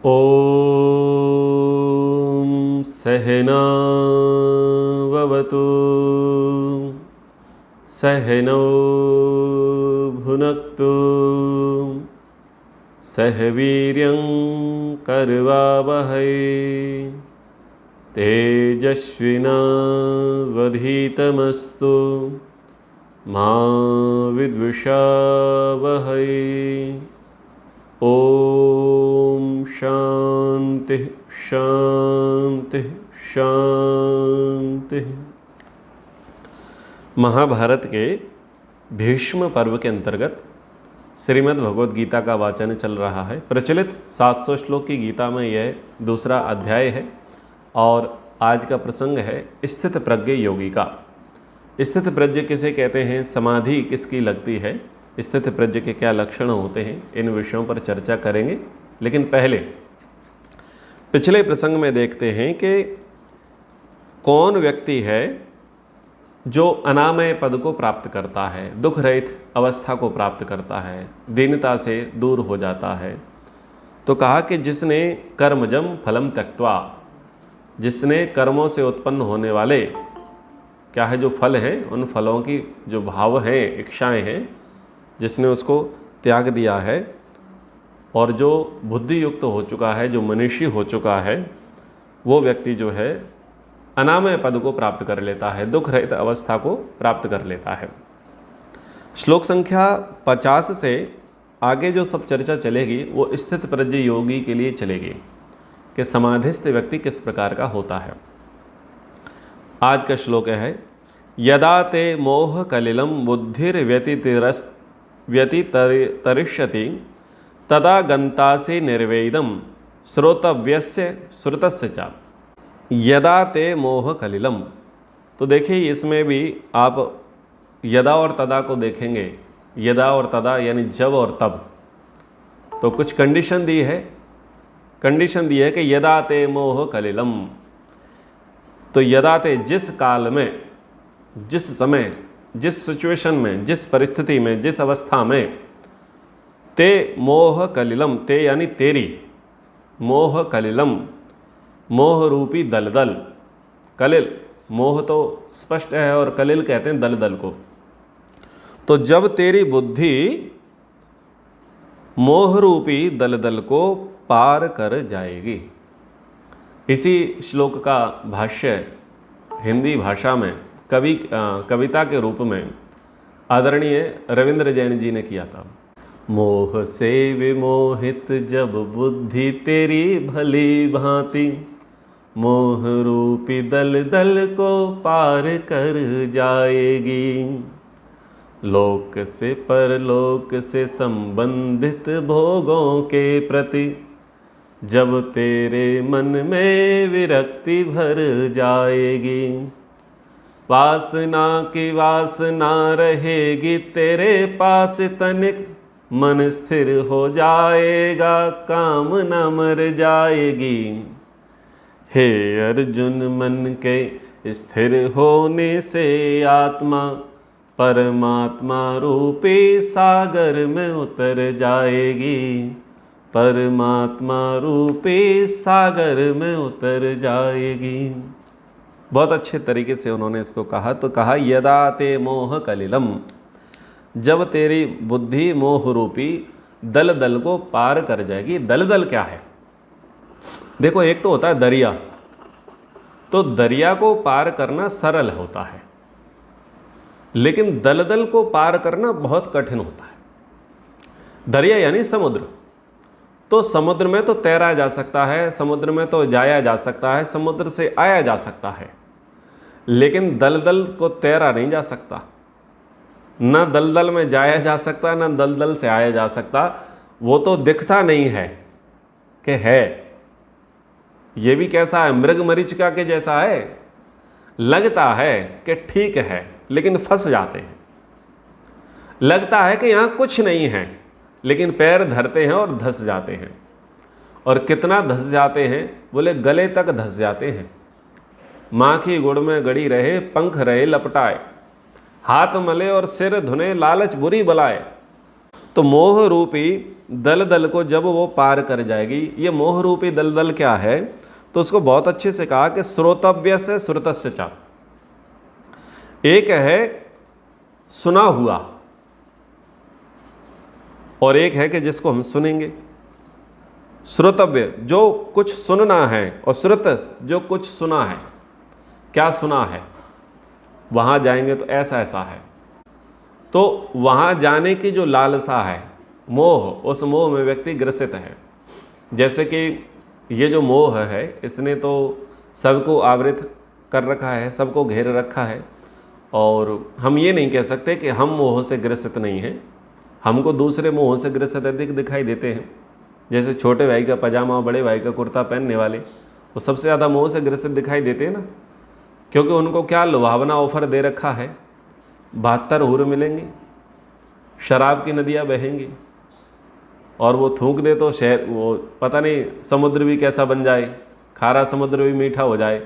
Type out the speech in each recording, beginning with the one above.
ॐ सहना भवतु सहनौ भुनक्तु सह वीर्यं करवावहै तेजस्विनावधीतमस्तु मा विद्विषावहै। ओम शांति शांति शांति। महाभारत के भीष्म पर्व के अंतर्गत श्रीमद् भगवद गीता का वाचन चल रहा है। प्रचलित 700 श्लोक की गीता में यह दूसरा अध्याय है और आज का प्रसंग है स्थित प्रज्ञ योगी का। स्थित प्रज्ञ किसे कहते हैं, समाधि किसकी लगती है, स्थित प्रज्ञ के क्या लक्षण होते हैं, इन विषयों पर चर्चा करेंगे। लेकिन पहले पिछले प्रसंग में देखते हैं कि कौन व्यक्ति है जो अनामय पद को प्राप्त करता है, दुख रहित अवस्था को प्राप्त करता है, दीनता से दूर हो जाता है। तो कहा कि जिसने कर्मजम फलम त्यक्त्वा, जिसने कर्मों से उत्पन्न होने वाले क्या है जो फल हैं, उन फलों की जो भाव हैं, इच्छाएं हैं, जिसने उसको त्याग दिया है और जो बुद्धि युक्त हो चुका है, जो मनीषी हो चुका है, वो व्यक्ति जो है अनामय पद को प्राप्त कर लेता है, दुख रहित अवस्था को प्राप्त कर लेता है। श्लोक संख्या 50 से आगे जो सब चर्चा चलेगी वो स्थित प्रज्ञ योगी के लिए चलेगी कि समाधिस्थ व्यक्ति किस प्रकार का होता है। आज का श्लोक है यदा ते मोह कलिलम बुद्धिर्व्यतितरिष्यति तदा गंतासि निर्वेदम श्रोतव्यस्य श्रुतस्य च। यदा ते मोह कलिलम, तो देखिए इसमें भी आप यदा और तदा को देखेंगे। यदा और तदा यानी जब और तब। तो कुछ कंडीशन दी है। कंडीशन दी है कि यदा ते मोह कलिलम, तो यदा ते जिस काल में, जिस समय, जिस सिचुएशन में, जिस परिस्थिति में, जिस अवस्था में, ते मोह कलिलम, ते यानी तेरी, मोह कलिलम, मोह रूपी दलदल। कलिल मोह तो स्पष्ट है और कलिल कहते हैं दलदल को। तो जब तेरी बुद्धि मोह रूपी दलदल को पार कर जाएगी। इसी श्लोक का भाष्य हिंदी भाषा में कविता के रूप में आदरणीय रविंद्र जैन जी ने किया था। मोह से विमोहित जब बुद्धि तेरी भली भांति, मोह रूपी दलदल को पार कर जाएगी। लोक से परलोक से संबंधित भोगों के प्रति जब तेरे मन में विरक्ति भर जाएगी, वासना की वासना रहेगी तेरे पास तनिक, मन स्थिर हो जाएगा कामना मर जाएगी। हे अर्जुन, मन के स्थिर होने से आत्मा परमात्मा रूपी सागर में उतर जाएगी, परमात्मा रूपी सागर में उतर जाएगी। बहुत अच्छे तरीके से उन्होंने इसको कहा। तो कहा यदा ते मोह कलिलम, जब तेरी बुद्धि मोह रूपी दलदल को पार कर जाएगी। दलदल क्या है? देखो, एक तो होता है दरिया। तो दरिया को पार करना सरल होता है, लेकिन दलदल को पार करना बहुत कठिन होता है। दरिया यानी समुद्र। तो समुद्र में तो तैरा जा सकता है, समुद्र में तो जाया जा सकता है, समुद्र से आया जा सकता है, लेकिन दलदल को तैरा नहीं जा सकता। न दलदल में जाया जा सकता, न दलदल से आया जा सकता। वो तो दिखता नहीं है कि है। ये भी कैसा है? मृग मरीचिका के जैसा है। लगता है कि ठीक है, लेकिन फंस जाते हैं। लगता है कि यहाँ कुछ नहीं है, लेकिन पैर धरते हैं और धंस जाते हैं। और कितना धंस जाते हैं? बोले गले तक धंस जाते हैं। माँ की गुड़ में गड़ी रहे, पंख रहे लपटाए, हाथ मले और सिर धुने, लालच बुरी बलाए। तो मोह रूपी दलदल को जब वो पार कर जाएगी, ये मोह रूपी दलदल क्या है, तो उसको बहुत अच्छे से कहा कि श्रोतव्य से श्रुतस्य च। एक है सुना हुआ और एक है कि जिसको हम सुनेंगे। श्रोतव्य जो कुछ सुनना है और श्रुत जो कुछ सुना है। क्या सुना है, वहाँ जाएंगे तो ऐसा ऐसा है, तो वहाँ जाने की जो लालसा है, मोह, उस मोह में व्यक्ति ग्रसित है। जैसे कि ये जो मोह है इसने तो सबको आवृत कर रखा है, सबको घेर रखा है, और हम ये नहीं कह सकते कि हम मोह से ग्रसित नहीं हैं। हमको दूसरे मोह से ग्रसित अधिक दिखाई देते हैं। जैसे छोटे भाई का पजामा और बड़े भाई का कुर्ता पहनने वाले, वो सबसे ज़्यादा मोह से ग्रसित दिखाई देते हैं ना, क्योंकि उनको क्या लुभावना ऑफर दे रखा है, 72 हूर मिलेंगे, शराब की नदियाँ बहेंगी, और वो थूक दे तो शहर, वो पता नहीं समुद्र भी कैसा बन जाए, खारा समुद्र भी मीठा हो जाए,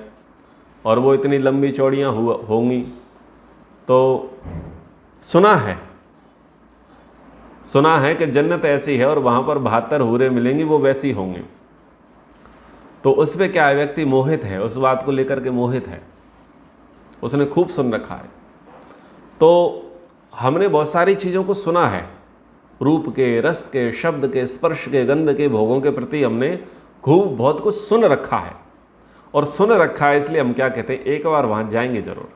और वो इतनी लंबी चौड़ियाँ होंगी। तो सुना है कि जन्नत ऐसी है और वहाँ पर 72 हूरें मिलेंगी, वो वैसी होंगी। तो उस पर क्या है, व्यक्ति मोहित है, उस बात को लेकर के मोहित है, उसने खूब सुन रखा है। तो हमने बहुत सारी चीज़ों को सुना है, रूप के, रस के, शब्द के, स्पर्श के, गंध के, भोगों के प्रति हमने खूब बहुत कुछ सुन रखा है। और सुन रखा है इसलिए हम क्या कहते हैं, एक बार वहाँ जाएंगे जरूर।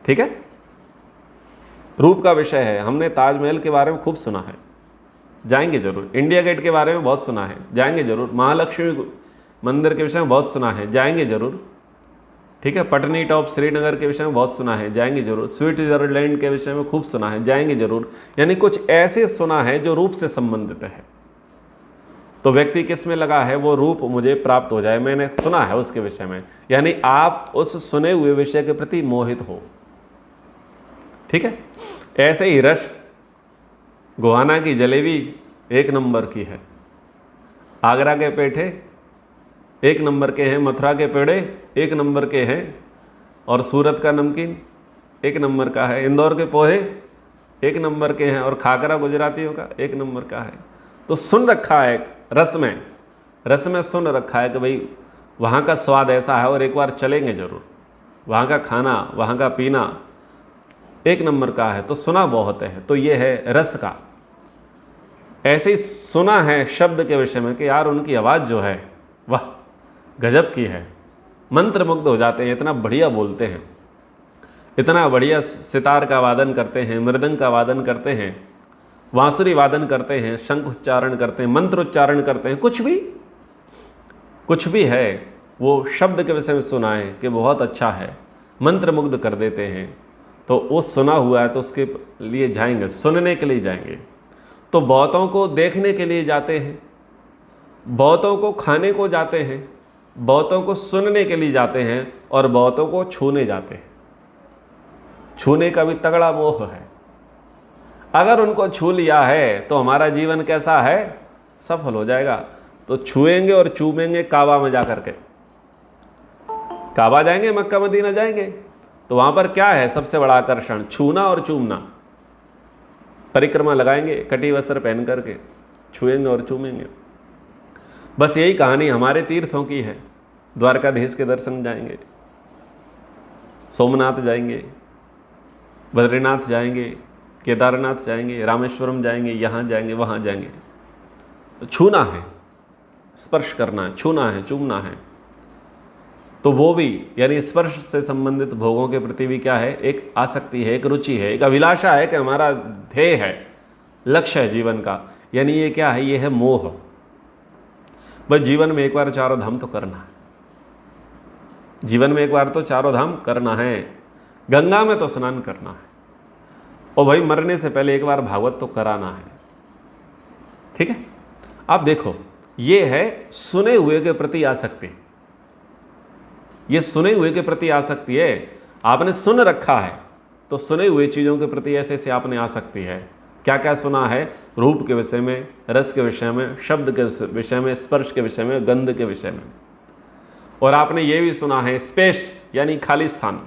ठीक है, रूप का विषय है, हमने ताजमहल के बारे में खूब सुना है, जाएंगे जरूर। इंडिया गेट के बारे में बहुत सुना है, जाएंगे जरूर। महालक्ष्मी मंदिर के विषय में बहुत सुना है, जाएंगे जरूर। ठीक है, पटनी टॉप श्रीनगर के विषय में बहुत सुना है, जाएंगे जरूर। स्विट्जरलैंड के विषय में खूब सुना है, जाएंगे जरूर। यानी कुछ ऐसे सुना है जो रूप से संबंधित है। तो व्यक्ति किस में लगा है, वो रूप मुझे प्राप्त हो जाए, मैंने सुना है उसके विषय में, यानी आप उस सुने हुए विषय के प्रति मोहित हो। ठीक है, ऐसे ही रस, गोहाना की जलेबी 1 नंबर की है, आगरा के पेठे 1 नंबर के हैं, मथुरा के पेड़े 1 नंबर के हैं, और सूरत का नमकीन 1 नंबर का है, इंदौर के पोहे 1 नंबर के हैं, और खाकरा गुजरातियों का 1 नंबर का है। तो सुन रखा है, रस में सुन रखा है कि भाई वहाँ का स्वाद ऐसा है और एक बार चलेंगे जरूर, वहाँ का खाना, वहाँ का पीना 1 नंबर का है। तो सुना बहुत है, तो ये है रस का। ऐसे ही सुना है शब्द के विषय में कि यार उनकी आवाज़ जो है वाह गजब की है, मंत्रमुग्ध हो जाते हैं, इतना बढ़िया बोलते हैं, इतना बढ़िया सितार का वादन करते हैं, मृदंग का वादन करते हैं, बांसुरी वादन करते हैं, शंख उच्चारण करते हैं, मंत्र उच्चारण करते हैं, कुछ भी है वो शब्द के विषय में सुना है कि बहुत अच्छा है, मंत्रमुग्ध कर देते हैं। तो वो सुना हुआ है तो उसके लिए जाएंगे, सुनने के लिए जाएंगे। तो बहुतों को देखने के लिए जाते हैं, बहुतों को खाने को जाते हैं, बहुतों को सुनने के लिए जाते हैं, और बहुतों को छूने जाते हैं। छूने का भी तगड़ा मोह है। अगर उनको छू लिया है तो हमारा जीवन कैसा है, सफल हो जाएगा। तो छुएंगे और चूमेंगे काबा में जा करके, काबा जाएंगे, मक्का मदीना जाएंगे, तो वहाँ पर क्या है सबसे बड़ा आकर्षण, छूना और चूमना। परिक्रमा लगाएंगे कटी वस्त्र पहन करके, छुएंगे और चूमेंगे। बस यही कहानी हमारे तीर्थों की है। द्वारकाधीश के दर्शन जाएंगे, सोमनाथ जाएंगे, बद्रीनाथ जाएंगे, केदारनाथ जाएंगे, रामेश्वरम जाएंगे, यहाँ जाएंगे, वहाँ जाएंगे। तो छूना है, स्पर्श करना है, छूना है, चूमना है। तो वो भी यानी स्पर्श से संबंधित भोगों के प्रति भी क्या है, एक आसक्ति है, एक रुचि है, एक अभिलाषा है कि हमारा ध्येय है, लक्ष्य है जीवन का। यानी ये क्या है, ये है मोह। बस जीवन में एक बार चारों धाम तो करना है, जीवन में एक बार तो चारों धाम करना है। गंगा में तो स्नान करना है, और भाई मरने से पहले एक बार भागवत तो कराना है। ठीक है, आप देखो ये है सुने हुए के प्रति आसक्ति। ये सुने हुए के प्रति आसक्ति है। आपने सुन रखा है तो सुने हुए चीज़ों के प्रति ऐसे ऐसे आपने आसक्ति है। क्या क्या सुना है, रूप के विषय में, रस के विषय में, शब्द के विषय में, स्पर्श के विषय में, गंध के विषय में। और आपने ये भी सुना है स्पेस यानी खाली स्थान,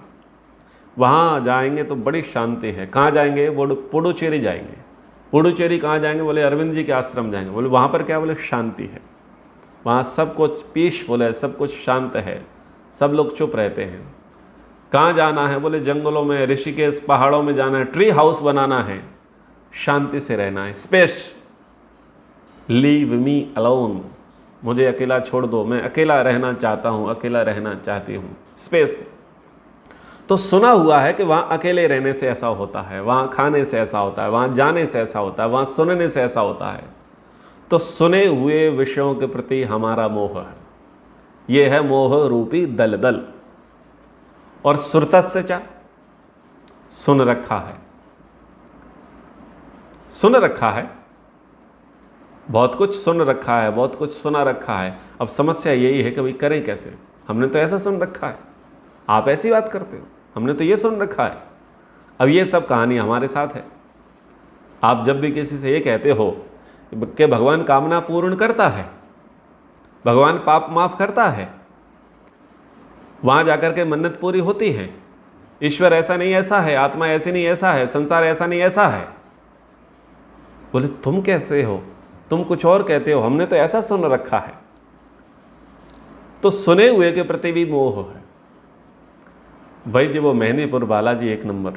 वहाँ जाएंगे तो बड़ी शांति है। कहाँ जाएंगे, पुडुचेरी जाएंगे, पुडुचेरी कहाँ जाएंगे? बोले अरविंद जी के आश्रम जाएंगे। बोले वहाँ पर क्या? बोले शांति है, वहाँ सब कुछ पीसफुल है, सब कुछ शांत है, सब लोग चुप रहते हैं। कहाँ जाना है? बोले जंगलों में, ऋषिकेश पहाड़ों में जाना है, ट्री हाउस बनाना है, शांति से रहना है, स्पेस, लीव मी अलोन, मुझे अकेला छोड़ दो, मैं अकेला रहना चाहता हूँ, अकेला रहना चाहती हूँ, स्पेस। तो सुना हुआ है कि वहाँ अकेले रहने से ऐसा होता है, वहाँ खाने से ऐसा होता है, वहाँ जाने से ऐसा होता है, वहाँ सुनने से ऐसा होता है। तो सुने हुए विषयों के प्रति हमारा मोह है, ये है मोह रूपी दलदल। और सुरतस्य चा, सुन रखा है, सुन रखा है, बहुत कुछ सुन रखा है, बहुत कुछ सुना रखा है। अब समस्या यही है कि भाई करें कैसे? हमने तो ऐसा सुन रखा है, आप ऐसी बात करते हो, हमने तो ये सुन रखा है। अब ये सब कहानी हमारे साथ है। आप जब भी किसी से ये कहते हो कि भगवान कामना पूर्ण करता है, भगवान पाप माफ करता है, वहाँ जाकर के मन्नत पूरी होती है, ईश्वर ऐसा नहीं ऐसा है, आत्मा ऐसी नहीं ऐसा है, संसार ऐसा नहीं ऐसा है, बोले तुम कैसे हो, तुम कुछ और कहते हो, हमने तो ऐसा सुन रखा है। तो सुने हुए के प्रति भी मोह है भाई जी। वो मेहंदीपुर बालाजी 1 नंबर,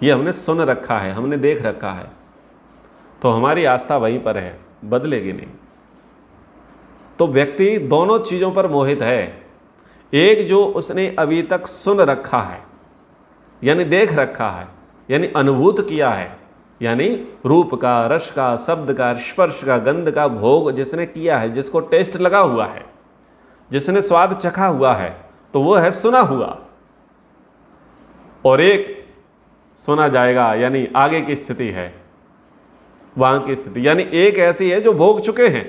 ये हमने सुन रखा है, हमने देख रखा है, तो हमारी आस्था वहीं पर है, बदलेगी नहीं। तो व्यक्ति दोनों चीज़ों पर मोहित है। एक जो उसने अभी तक सुन रखा है, यानी देख रखा है, यानी अनुभूत किया है, यानी रूप का, रस का, शब्द का, स्पर्श का, गंध का भोग जिसने किया है, जिसको टेस्ट लगा हुआ है, जिसने स्वाद चखा हुआ है, तो वो है सुना हुआ। और एक सुना जाएगा, यानी आगे की स्थिति है, वहां की स्थिति, यानी एक ऐसी है जो भोग चुके हैं।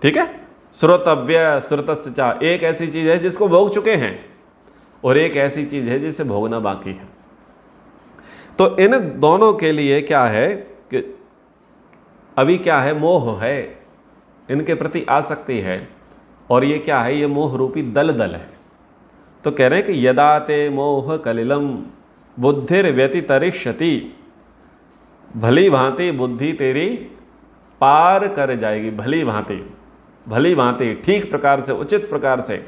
ठीक है, श्रोतव्य श्रुतस्य चा, एक ऐसी चीज है जिसको भोग चुके हैं, और एक ऐसी चीज है जिसे भोगना बाकी है। तो इन दोनों के लिए क्या है कि अभी क्या है? मोह है, इनके प्रति आसक्ति है, और ये क्या है? ये मोह रूपी दलदल है। तो कह रहे हैं कि यदा ते मोह कलिलम बुद्धिर व्यतितरिष्यति, भली भांति बुद्धि तेरी पार कर जाएगी। भली भांति, भली भांति, ठीक प्रकार से, उचित प्रकार से,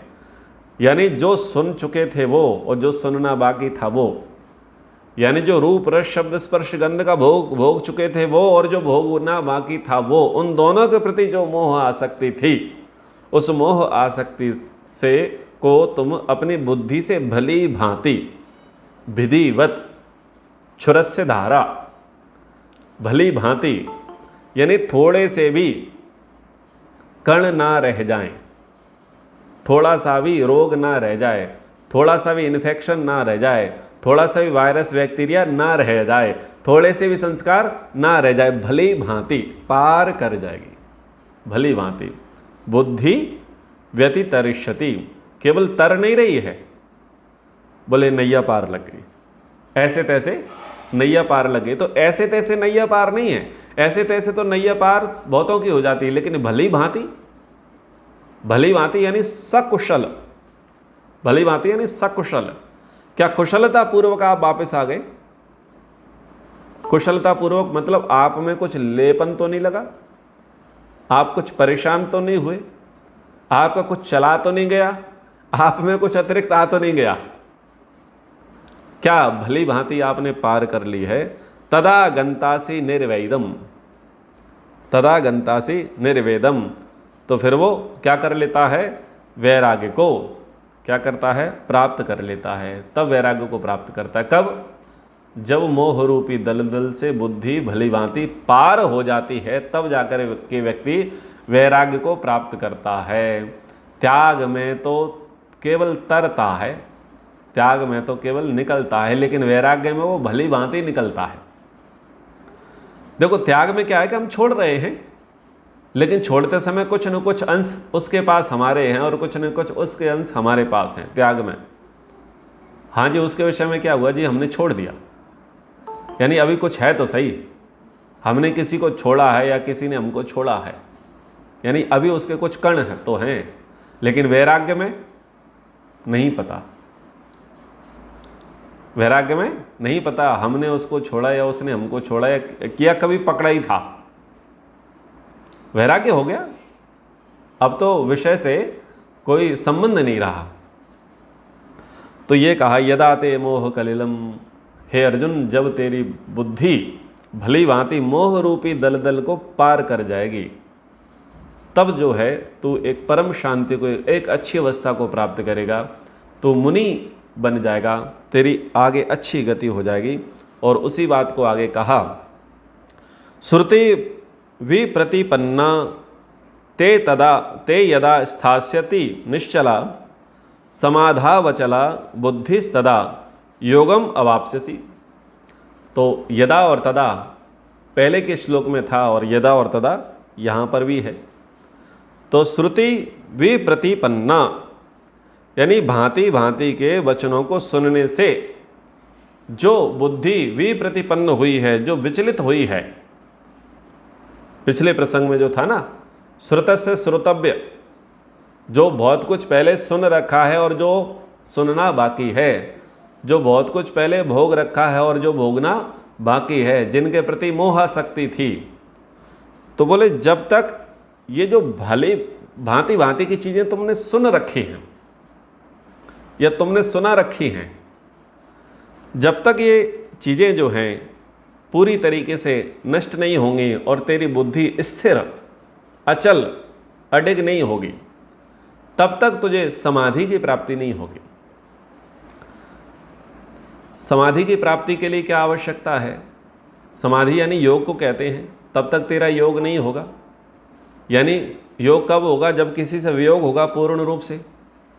यानी जो सुन चुके थे वो और जो सुनना बाकी था वो, यानी जो रूप रस शब्द स्पर्श गंध का भोग चुके थे वो और जो भोगना बाकी था वो, उन दोनों के प्रति जो मोह आसक्ति थी, उस मोह आसक्ति से को तुम अपनी बुद्धि से भली भांति विधिवत छुरस्य धारा, भली भांति यानी थोड़े से भी कण ना रह जाएं, थोड़ा सा भी रोग ना रह जाए, थोड़ा सा भी इन्फेक्शन ना रह जाए, थोड़ा सा भी वायरस बैक्टीरिया ना रह जाए, थोड़े से भी संस्कार ना रह जाए, भली भांति पार कर जाएगी। भली भांति बुद्धि व्यतितरिष्यति, केवल तर नहीं रही है, बोले नैया पार लग गई, ऐसे तैसे नैया पार लग गई। तो ऐसे तैसे नैया पार नहीं है, ऐसे तैसे तो नैया पार बहुतों की हो जाती है, लेकिन भली भांति, भली भांति यानी सकुशल, भली भांति यानी सकुशल। क्या कुशलता पूर्वक आप वापस आ गए? कुशलता पूर्वक मतलब आप में कुछ लेपन तो नहीं लगा, आप कुछ परेशान तो नहीं हुए, आपका कुछ चला तो नहीं गया, आप में कुछ अतिरिक्त आ तो नहीं गया। क्या भली भांति आपने पार कर ली है। तदा गंतासी निर्वेदम, तदा गंतासी निर्वेदम, तो फिर वो क्या कर लेता है? वैराग्य को क्या करता है? प्राप्त कर लेता है। तब वैराग्य को प्राप्त करता है। कब? जब मोह रूपी दलदल से बुद्धि भली भांति पार हो जाती है, तब जाकर के व्यक्ति वैराग्य को प्राप्त करता है। त्याग में तो केवल तरता है, त्याग में तो केवल निकलता है, लेकिन वैराग्य में वो भली भांति निकलता है। देखो त्याग में क्या है कि हम छोड़ रहे हैं, लेकिन छोड़ते समय कुछ न कुछ अंश उसके पास हमारे हैं और कुछ न कुछ उसके अंश हमारे पास हैं त्याग में। हाँ जी, उसके विषय में क्या हुआ जी? हमने छोड़ दिया, यानी अभी कुछ है तो सही, हमने किसी को छोड़ा है या किसी ने हमको छोड़ा है, यानी अभी उसके कुछ कण हैं तो हैं, लेकिन वैराग्य में नहीं पता। वैराग्य में नहीं पता हमने उसको छोड़ा या उसने हमको छोड़ा या किया कभी पकड़ा ही था, वैराग्य हो गया, अब तो विषय से कोई संबंध नहीं रहा। तो ये कहा यदा ते मोह कलिलम, हे अर्जुन जब तेरी बुद्धि भली भांति मोह रूपी दलदल को पार कर जाएगी, तब जो है तू एक परम शांति को, एक अच्छी अवस्था को प्राप्त करेगा, तो मुनि बन जाएगा, तेरी आगे अच्छी गति हो जाएगी। और उसी बात को आगे कहा, श्रुति विप्रतिपन्ना ते यदा स्थास्यति निश्चला समाधावचला बुद्धिस्तदा योगम अवाप्स्यसि। तो यदा और तदा पहले के श्लोक में था और यदा और तदा यहाँ पर भी है। तो श्रुति विप्रतिपन्ना यानी भांति भांति के वचनों को सुनने से जो बुद्धि विप्रतिपन्न हुई है, जो विचलित हुई है, पिछले प्रसंग में जो था ना, श्रुतस्य श्रोतव्य, जो बहुत कुछ पहले सुन रखा है और जो सुनना बाकी है, जो बहुत कुछ पहले भोग रखा है और जो भोगना बाकी है, जिनके प्रति मोहासक्ति थी, तो बोले जब तक ये जो भली भांति भांति की चीज़ें तुमने सुन रखी हैं या तुमने सुना रखी हैं, जब तक ये चीज़ें जो हैं पूरी तरीके से नष्ट नहीं होंगी और तेरी बुद्धि स्थिर अचल अडिग नहीं होगी, तब तक तुझे समाधि की प्राप्ति नहीं होगी। समाधि की प्राप्ति के लिए क्या आवश्यकता है? समाधि यानी योग को कहते हैं। तब तक तेरा योग नहीं होगा। यानी योग कब होगा? जब किसी से वियोग होगा पूर्ण रूप से।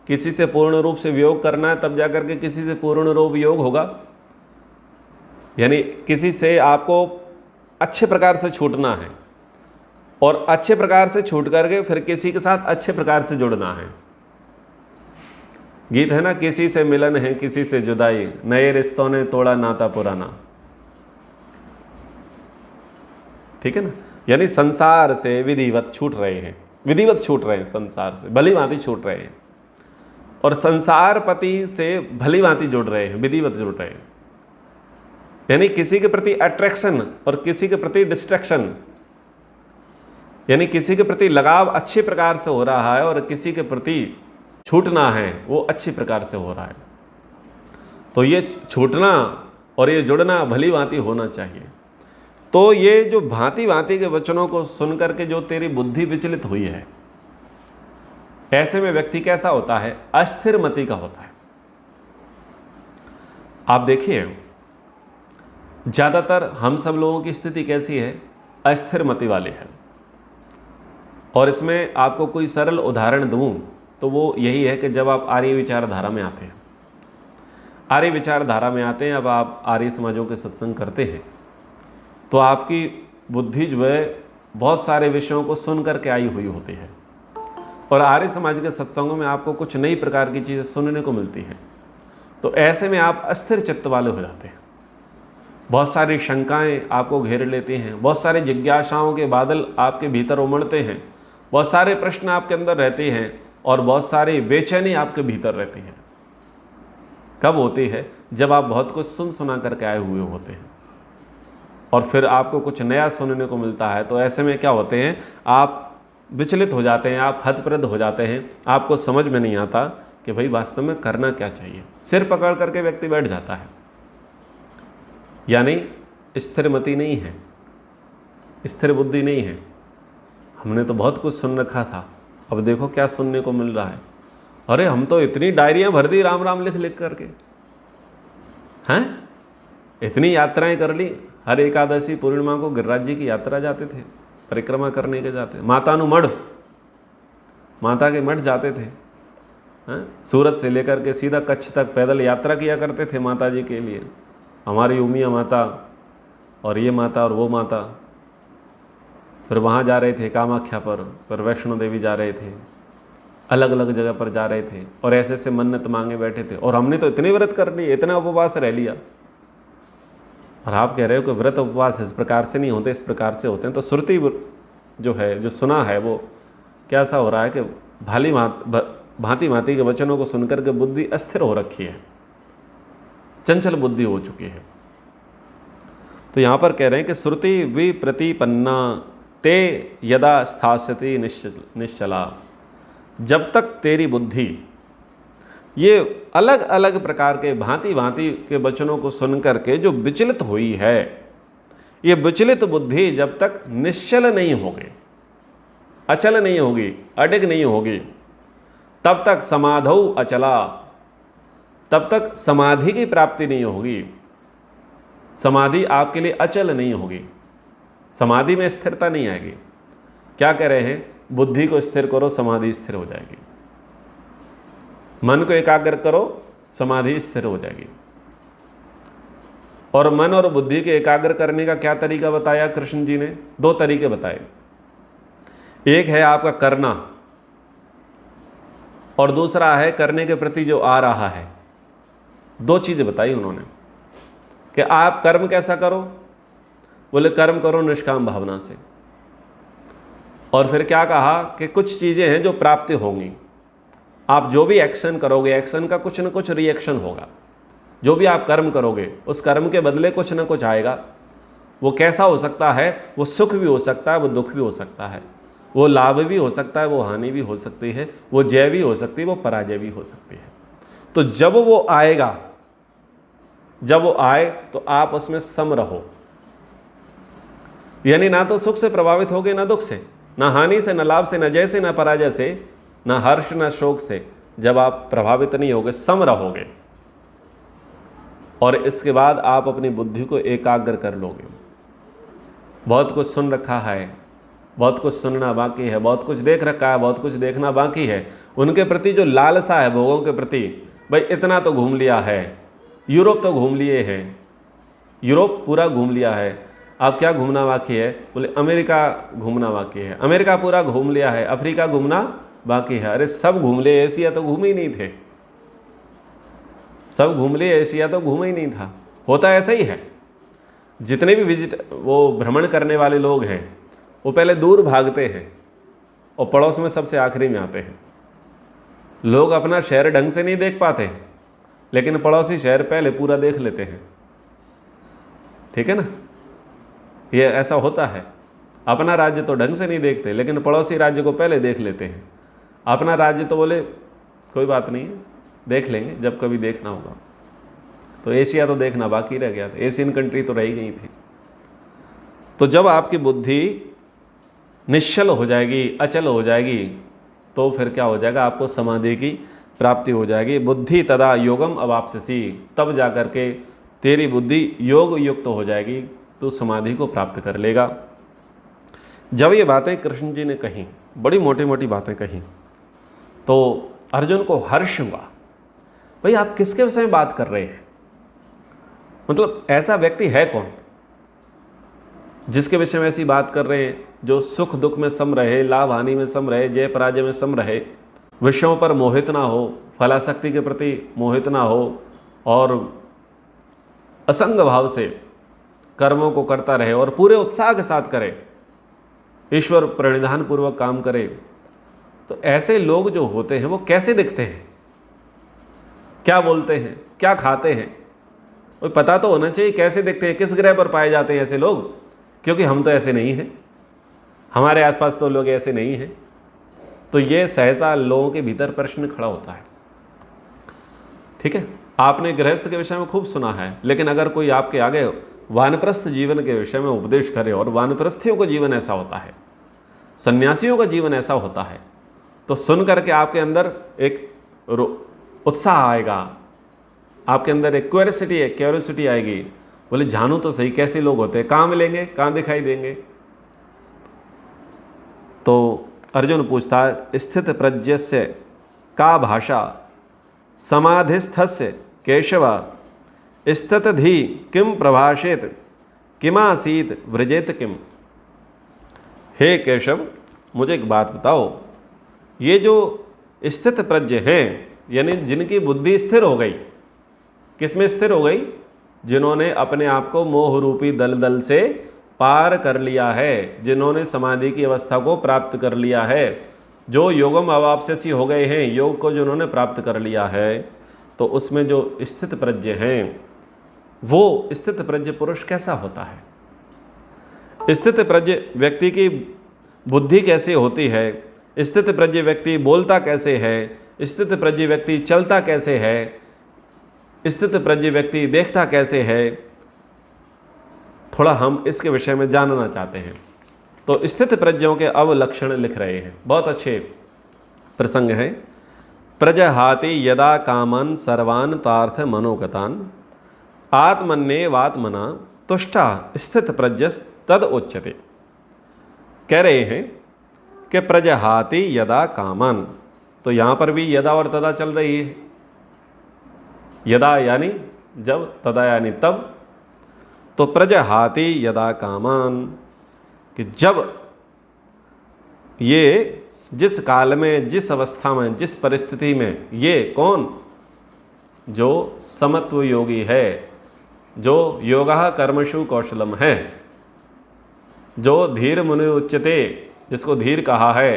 किसी से पूर्ण रूप से वियोग करना है तब जाकर के किसी से पूर्ण रूप वियोग होगा। यानी किसी से आपको अच्छे प्रकार से छूटना है और अच्छे प्रकार से छूट करके फिर किसी के साथ अच्छे प्रकार से जुड़ना है। गीत है ना, किसी से मिलन है किसी से जुदाई, नए रिश्तों ने तोड़ा नाता पुराना। ठीक है ना? यानी संसार से विधिवत छूट रहे हैं, विधिवत छूट रहे हैं, संसार से भली भांति छूट रहे हैं और संसार पति से भली भांति जुड़ रहे हैं, विधिवत जुड़ रहे हैं। यानी किसी के प्रति अट्रैक्शन और किसी के प्रति डिस्ट्रैक्शन, यानी किसी के प्रति लगाव अच्छे प्रकार से हो रहा है और किसी के प्रति छूटना है वो अच्छी प्रकार से हो रहा है। तो ये छूटना और ये जुड़ना भली भांति होना चाहिए। तो ये जो भांति भांति के वचनों को सुन करके जो तेरी बुद्धि विचलित हुई है, ऐसे में व्यक्ति कैसा होता है? अस्थिर मति का होता है। आप देखिए ज्यादातर हम सब लोगों की स्थिति कैसी है? अस्थिर मति वाली है। और इसमें आपको कोई सरल उदाहरण दूं तो वो यही है कि जब आप आर्य विचारधारा में आते हैं, आर्य विचारधारा में आते हैं, अब आप आर्य समाजों के सत्संग करते हैं, तो आपकी बुद्धि जो है बहुत सारे विषयों को सुन करके आई हुई होती है और आर्य समाज के सत्संगों में आपको कुछ नई प्रकार की चीज़ें सुनने को मिलती हैं। तो ऐसे में आप अस्थिर चित्त वाले हो जाते हैं। बहुत सारी शंकाएं आपको घेर लेती हैं, बहुत सारे जिज्ञासाओं के बादल आपके भीतर उमड़ते हैं, बहुत सारे प्रश्न आपके अंदर रहते हैं और बहुत सारी बेचैनी आपके भीतर रहती है। कब होती है? जब आप बहुत कुछ सुन सुना करके आए हुए होते हैं और फिर आपको कुछ नया सुनने को मिलता है। तो ऐसे में क्या होते हैं? आप विचलित हो जाते हैं, आप हतप्रद हो जाते हैं, आपको समझ में नहीं आता कि भाई वास्तव में करना क्या चाहिए। सिर पकड़ करके व्यक्ति बैठ जाता है। यानी स्थिर मति नहीं है, स्थिर बुद्धि नहीं है। हमने तो बहुत कुछ सुन रखा था, अब देखो क्या सुनने को मिल रहा है। अरे हम तो इतनी डायरियां भर दी राम राम लिख लिख करके, हैं? इतनी यात्राएं कर ली। हर एकादशी पूर्णिमा को गिरिराज जी की यात्रा जाते थे, परिक्रमा करने के जाते, मातानुमढ़, माता के मठ जाते थे। सूरत से लेकर के सीधा कच्छ तक पैदल यात्रा किया करते थे माता जी के लिए। हमारी उमिया माता और ये माता और वो माता, फिर वहाँ जा रहे थे कामाख्या पर, फिर वैष्णो देवी जा रहे थे, अलग अलग जगह पर जा रहे थे और ऐसे से मन्नत मांगे बैठे थे। और हमने तो इतने व्रत कर लिए, इतना उपवास रह लिया। और आप कह रहे हो कि व्रत उपवास इस प्रकार से नहीं होते, इस प्रकार से होते हैं। तो श्रुति जो है, जो सुना है, वो कैसा हो रहा है कि भांति भांति के वचनों को सुनकर के बुद्धि अस्थिर हो रखी है। चंचल बुद्धि हो चुकी है। तो यहाँ पर कह रहे हैं कि श्रुति विप्रतिपन्ना ते यदा स्थास्यति निश्चला, जब तक तेरी बुद्धि ये अलग अलग प्रकार के भांति भांति के वचनों को सुन करके जो विचलित हुई है, ये विचलित बुद्धि जब तक निश्चल नहीं होगी, अचल नहीं होगी, अडिग नहीं होगी, तब तक समाधौ अचला, तब तक समाधि की प्राप्ति नहीं होगी। समाधि आपके लिए अचल नहीं होगी, समाधि में स्थिरता नहीं आएगी। क्या कह रहे हैं? बुद्धि को स्थिर करो, समाधि स्थिर हो जाएगी। मन को एकाग्र करो, समाधि स्थिर हो जाएगी। और मन और बुद्धि के एकाग्र करने का क्या तरीका बताया कृष्ण जी ने? 2 तरीके बताए। एक है आपका करना, और दूसरा है करने के प्रति जो आ रहा है। 2 चीजें बताई उन्होंने कि आप कर्म कैसा करो। बोले कर्म करो निष्काम भावना से। और फिर क्या कहा कि कुछ चीजें हैं जो प्राप्ति होंगी। आप जो भी एक्शन करोगे, एक्शन का कुछ ना कुछ रिएक्शन होगा। जो भी आप कर्म करोगे, उस कर्म के बदले कुछ ना कुछ आएगा। वो कैसा हो सकता है? वो सुख भी हो सकता है, वो दुख भी हो सकता है, वो लाभ भी हो सकता है, वो हानि भी हो सकती है, वो जय भी हो सकती है, वो पराजय भी हो सकती है। तो जब वो आएगा, जब वो आए तो आप उसमें सम रहो। यानी ना तो सुख से प्रभावित होगे, ना दुख से, ना हानि से, ना लाभ से, ना जय से, ना पराजय से, ना हर्ष, ना शोक से। जब आप प्रभावित नहीं होगे, सम रहोगे, और इसके बाद आप अपनी बुद्धि को एकाग्र कर लोगे। बहुत कुछ सुन रखा है, बहुत कुछ सुनना बाकी है, बहुत कुछ देख रखा है, बहुत कुछ देखना बाकी है। उनके प्रति जो लालसा है, भोगों के प्रति, भाई इतना तो घूम लिया है, यूरोप तो घूम लिए हैं, यूरोप पूरा घूम लिया है, अब क्या घूमना बाकी है? बोले अमेरिका घूमना बाकी है, अमेरिका पूरा घूम लिया है, अफ्रीका घूमना बाकी है। अरे सब घूम लिए, एशिया तो घूम ही नहीं थे, सब घूम लिए, एशिया तो घूम ही नहीं था। होता ऐसा ही है। जितने भी वो भ्रमण करने वाले लोग हैं, वो पहले दूर भागते हैं और पड़ोस में सबसे आखिरी में आते हैं। लोग अपना शहर ढंग से नहीं देख पाते, लेकिन पड़ोसी शहर पहले पूरा देख लेते हैं। ठीक है ना? ये ऐसा होता है। अपना राज्य तो ढंग से नहीं देखते, लेकिन पड़ोसी राज्य को पहले देख लेते हैं। अपना राज्य तो बोले कोई बात नहीं है, देख लेंगे जब कभी देखना होगा। तो एशिया तो देखना बाकी रह गया था, एशियन कंट्री तो रह गई थी। तो जब आपकी बुद्धि निश्चल हो जाएगी, अचल हो जाएगी, तो फिर क्या हो जाएगा? आपको समाधि की प्राप्ति हो जाएगी। बुद्धि तदा योगम अवाप्स्यसि, तब जाकर के तेरी बुद्धि योग युक्त हो जाएगी, तो समाधि को प्राप्त कर लेगा। जब ये बातें कृष्ण जी ने कही, बड़ी मोटी मोटी बातें कही, तो अर्जुन को हर्ष हुआ। भाई आप किसके विषय में बात कर रहे हैं? मतलब ऐसा व्यक्ति है कौन जिसके विषय में ऐसी बात कर रहे हैं, जो सुख दुख में सम रहे, लाभ हानि में सम रहे, जय पराजय में सम रहे, विषयों पर मोहित ना हो, फलासक्ति के प्रति मोहित ना हो, और असंग भाव से कर्मों को करता रहे और पूरे उत्साह के साथ करे, ईश्वर प्रणिधान पूर्वक काम करे। तो ऐसे लोग जो होते हैं वो कैसे दिखते हैं, क्या बोलते हैं, क्या खाते हैं? वो पता तो होना चाहिए कैसे दिखते हैं, किस ग्रह पर पाए जाते हैं ऐसे लोग, क्योंकि हम तो ऐसे नहीं हैं, हमारे आसपास तो लोग ऐसे नहीं हैं। तो ये सहसा लोगों के भीतर प्रश्न खड़ा होता है। ठीक है, आपने गृहस्थ के विषय में खूब सुना है, लेकिन अगर कोई आपके आगे वानप्रस्थ जीवन के विषय में उपदेश करे, और वानप्रस्थियों का जीवन ऐसा होता है, सन्यासियों का जीवन ऐसा होता है, तो सुन करके आपके अंदर एक उत्साह आएगा, आपके अंदर एक क्यूरियोसिटी आएगी। बोले जानू तो सही कैसे लोग होते हैं, कहाँ मिलेंगे, कहाँ दिखाई देंगे? तो अर्जुन पूछता है, स्थित प्रज्ञस्य का भाषा समाधिस्थस्य केशव स्थितधि किम प्रभाषेत किमासीत व्रजेत किम। हे केशव, मुझे एक बात बताओ, ये जो स्थित प्रज्ञ हैं, यानी जिनकी बुद्धि स्थिर हो गई, किसमें स्थिर हो गई? जिन्होंने अपने आप को मोह रूपी दलदल से पार कर लिया है, जिन्होंने समाधि की अवस्था को प्राप्त कर लिया है, जो योगम अवाप्स्यसि हो गए हैं, योग को जिन्होंने प्राप्त कर लिया है, तो उसमें जो स्थित प्रज्ञ हैं, वो स्थित प्रज्ञ पुरुष कैसा होता है, स्थित प्रज्ञ व्यक्ति की बुद्धि कैसे होती है, स्थित प्रज्ञ व्यक्ति बोलता कैसे है, स्थित प्रज्ञ व्यक्ति चलता कैसे है, स्थित प्रज्ञ व्यक्ति देखता कैसे है, थोड़ा हम इसके विषय में जानना चाहते हैं। तो स्थित प्रज्ञों के अवलक्षण लिख रहे हैं, बहुत अच्छे प्रसंग है। प्रजहाति यदा कामन सर्वान पार्थ मनोगतान आत्मन्येवात्मना तुष्टा स्थित प्रज्ञस् तद उच्यते। कह रहे हैं कि प्रजहाति यदा कामन, तो यहाँ पर भी यदा और तदा चल रही है। यदा यानी जब, तदा यानी तब। तो प्रजहाति यदा कामन, कि जब ये जिस काल में, जिस अवस्था में, जिस परिस्थिति में, ये कौन, जो समत्व योगी है, जो योगः कर्मसु कौशलम है, जो धीर मुनि उच्यते, जिसको धीर कहा है,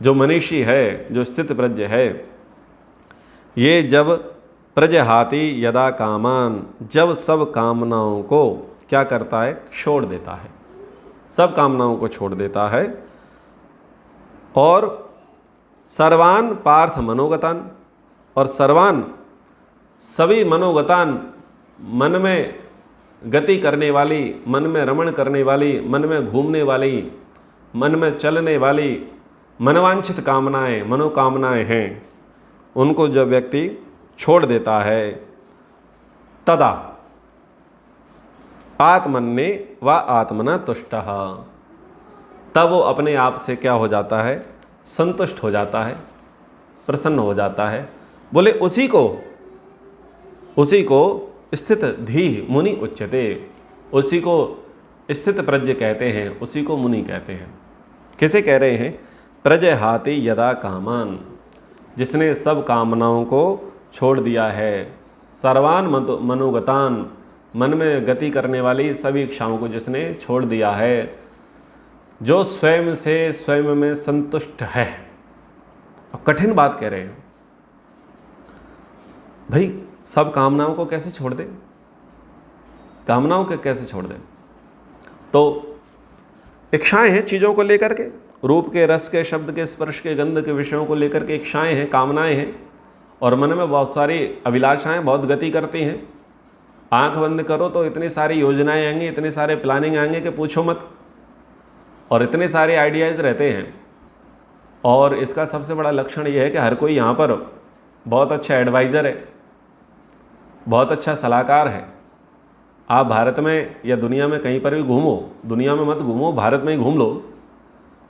जो मनीषी है, जो स्थित प्रज्ञ है, ये जब प्रजहाति यदा कामान, जब सब कामनाओं को क्या करता है, छोड़ देता है, सब कामनाओं को छोड़ देता है, और सर्वान पार्थ मनोगतान, और सर्वान सभी मनोगतान, मन में गति करने वाली, मन में रमण करने वाली, मन में घूमने वाली, मन में चलने वाली मनवांछित कामनाएं, मनोकामनाएं हैं, उनको जब व्यक्ति छोड़ देता है, तदा आत्मन्ने व आत्मना तुष्टः, तब वो अपने आप से क्या हो जाता है, संतुष्ट हो जाता है, प्रसन्न हो जाता है। बोले उसी को स्थित धी मुनि उच्यते, उसी को स्थित प्रज्ञ कहते हैं, उसी को मुनि कहते हैं। किसे कह रहे हैं, प्रजहाति यदा कामान, जिसने सब कामनाओं को छोड़ दिया है, सर्वान मनोगतान, मन में गति करने वाली सभी इच्छाओं को जिसने छोड़ दिया है, जो स्वयं से स्वयं में संतुष्ट है। अब कठिन बात कह रहे हैं भाई, सब कामनाओं को कैसे छोड़ दें, कामनाओं के कैसे छोड़ दें। तो इच्छाएं हैं चीज़ों को लेकर के, रूप के, रस के, शब्द के, स्पर्श के, गंध के विषयों को लेकर के इच्छाएं हैं, कामनाएं हैं, और मन में बहुत सारी अभिलाषाएं बहुत गति करती हैं। आंख बंद करो तो इतनी सारी योजनाएं आएंगी, इतने सारे प्लानिंग आएंगे कि पूछो मत, और इतने सारे आइडियाज़ रहते हैं। और इसका सबसे बड़ा लक्षण यह है कि हर कोई यहाँ पर बहुत अच्छा एडवाइज़र है, बहुत अच्छा सलाहकार है। आप भारत में या दुनिया में कहीं पर भी घूमो, दुनिया में मत घूमो, भारत में ही घूम लो,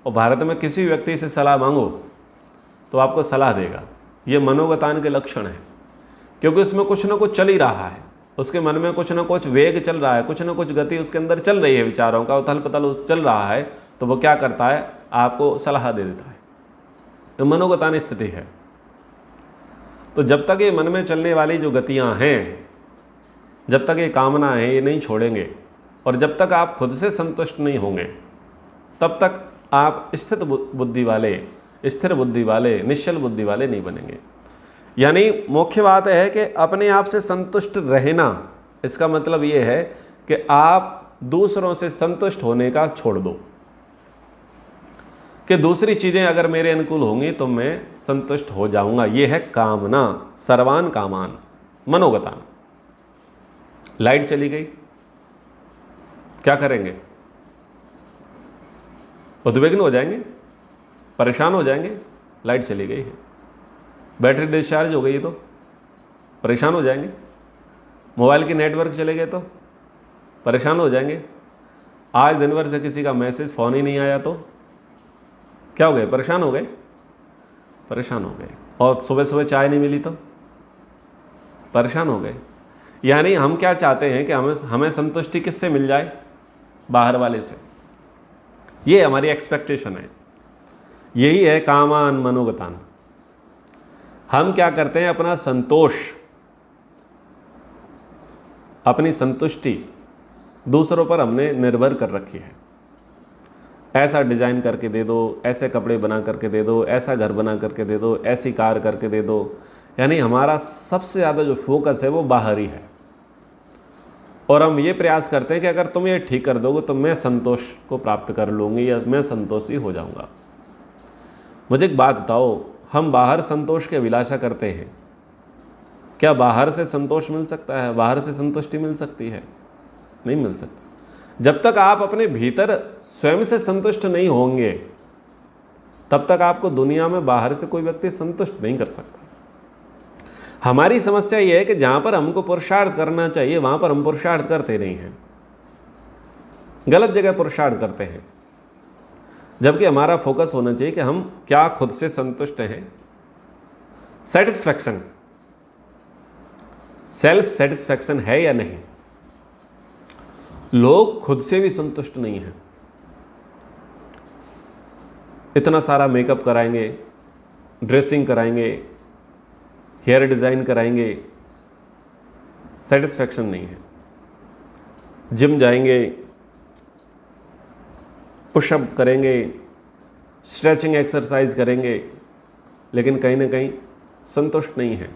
और भारत में किसी व्यक्ति से सलाह मांगो तो आपको सलाह देगा। ये मनोगतान के लक्षण है, क्योंकि उसमें कुछ ना कुछ चल ही रहा है, उसके मन में कुछ ना कुछ वेग चल रहा है, कुछ ना कुछ गति उसके अंदर चल रही है, विचारों का उथल पुथल चल रहा है, तो वो क्या करता है, आपको सलाह दे देता है। तो मनोगतान स्थिति है। तो जब तक ये मन में चलने वाली जो गतियाँ हैं, जब तक ये कामना है, ये नहीं छोड़ेंगे, और जब तक आप खुद से संतुष्ट नहीं होंगे, तब तक आप स्थित बुद्धि वाले, स्थिर बुद्धि वाले, निश्चल बुद्धि वाले नहीं बनेंगे। यानी मुख्य बात है कि अपने आप से संतुष्ट रहना, इसका मतलब ये है कि आप दूसरों से संतुष्ट होने का छोड़ दो, कि दूसरी चीज़ें अगर मेरे अनुकूल होंगी तो मैं संतुष्ट हो जाऊंगा। ये है कामना, सर्वान कामान मनोगतान। लाइट चली गई, क्या करेंगे, उद्विग्न हो जाएंगे, परेशान हो जाएंगे। लाइट चली गई है, बैटरी डिस्चार्ज हो गई तो परेशान हो जाएंगे। मोबाइल की नेटवर्क चले गए तो परेशान हो जाएंगे। आज दिन भर से किसी का मैसेज, फ़ोन ही नहीं आया तो क्या हो गए, परेशान हो गए, परेशान हो गए। और सुबह सुबह चाय नहीं मिली तो परेशान हो गए। यानी हम क्या चाहते हैं कि हमें संतुष्टि किससे मिल जाए, बाहर वाले से। ये हमारी एक्सपेक्टेशन है, यही है कामान मनोगतान। हम क्या करते हैं, अपना संतोष, अपनी संतुष्टि दूसरों पर हमने निर्भर कर रखी है। ऐसा डिज़ाइन करके दे दो, ऐसे कपड़े बना करके दे दो, ऐसा घर बना करके दे दो, ऐसी कार करके दे दो, यानी हमारा सबसे ज़्यादा जो फोकस है वो बाहर ही है, और हम ये प्रयास करते हैं कि अगर तुम ये ठीक कर दोगे तो मैं संतोष को प्राप्त कर लूँगी या मैं संतोषी हो जाऊँगा। मुझे एक बात बताओ, हम बाहर संतोष की अभिलाषा करते हैं, क्या बाहर से संतोष मिल सकता है? बाहर से संतुष्टि मिल सकती है? नहीं मिल सकती। जब तक आप अपने भीतर स्वयं से संतुष्ट नहीं होंगे तब तक आपको दुनिया में बाहर से कोई व्यक्ति संतुष्ट नहीं कर सकता। हमारी समस्या यह है कि जहां पर हमको पुरुषार्थ करना चाहिए वहां पर हम पुरुषार्थ करते नहीं हैं, गलत जगह पुरुषार्थ करते हैं, जबकि हमारा फोकस होना चाहिए कि हम क्या खुद से संतुष्ट हैं। सेटिस्फैक्शन, सेल्फ सेटिस्फैक्शन है या नहीं। लोग खुद से भी संतुष्ट नहीं हैं, इतना सारा मेकअप कराएंगे, ड्रेसिंग कराएंगे, हेयर डिज़ाइन कराएंगे, सेटिस्फैक्शन नहीं है। जिम जाएंगे, पुशअप करेंगे, स्ट्रेचिंग एक्सरसाइज करेंगे, लेकिन कहीं ना कहीं संतुष्ट नहीं है।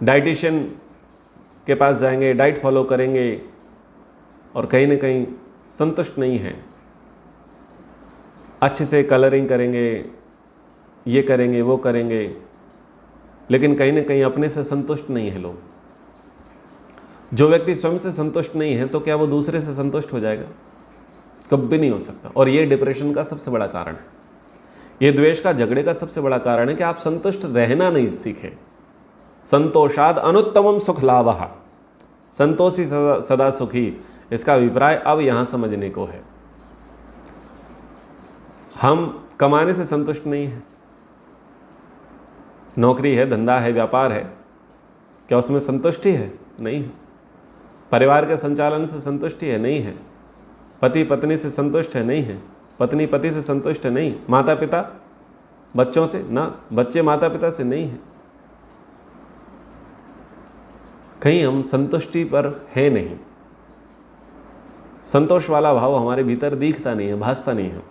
डाइटिशियन के पास जाएंगे, डाइट फॉलो करेंगे और कहीं ना कहीं संतुष्ट नहीं है। अच्छे से कलरिंग करेंगे, ये करेंगे, वो करेंगे, लेकिन कहीं ना कहीं अपने से संतुष्ट नहीं है लोग। जो व्यक्ति स्वयं से संतुष्ट नहीं है तो क्या वो दूसरे से संतुष्ट हो जाएगा? कभी नहीं हो सकता। और ये डिप्रेशन का सबसे बड़ा कारण है, ये द्वेष का, झगड़े का सबसे बड़ा कारण है कि आप संतुष्ट रहना नहीं सीखे। संतोषाद अनुत्तमम सुख लाभः, संतोषी सदा सुखी, इसका अभिप्राय अब यहां समझने को है। हम कमाने से संतुष्ट नहीं हैं, नौकरी है, धंधा है, व्यापार है, क्या उसमें संतुष्टि है? नहीं है। परिवार के संचालन से संतुष्टि है? नहीं है। पति पत्नी से संतुष्ट है? नहीं है। पत्नी पति से संतुष्ट है? नहीं। माता पिता बच्चों से ना, बच्चे माता पिता से नहीं है। कहीं हम संतुष्टि पर है नहीं, संतोष वाला भाव हमारे भीतर दिखता नहीं है, भासता नहीं है।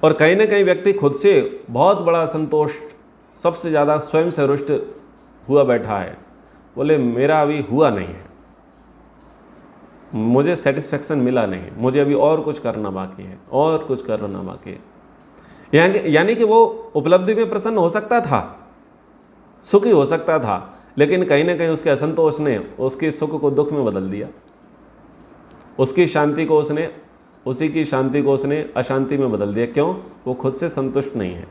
और कहीं ना कहीं व्यक्ति खुद से बहुत बड़ा संतोष, सबसे ज़्यादा स्वयं से रुष्ट हुआ बैठा है, बोले मेरा अभी हुआ नहीं है, मुझे सेटिस्फैक्शन मिला नहीं, मुझे अभी और कुछ करना बाकी है, और कुछ करना बाकी है। यानी कि वो उपलब्धि में प्रसन्न हो सकता था, सुखी हो सकता था, लेकिन कहीं ना कहीं उसके असंतोष ने उसके सुख को दुख में बदल दिया, उसकी शांति को उसने, उसी की शांति को उसने अशांति में बदल दिया। क्यों? वो खुद से संतुष्ट नहीं है।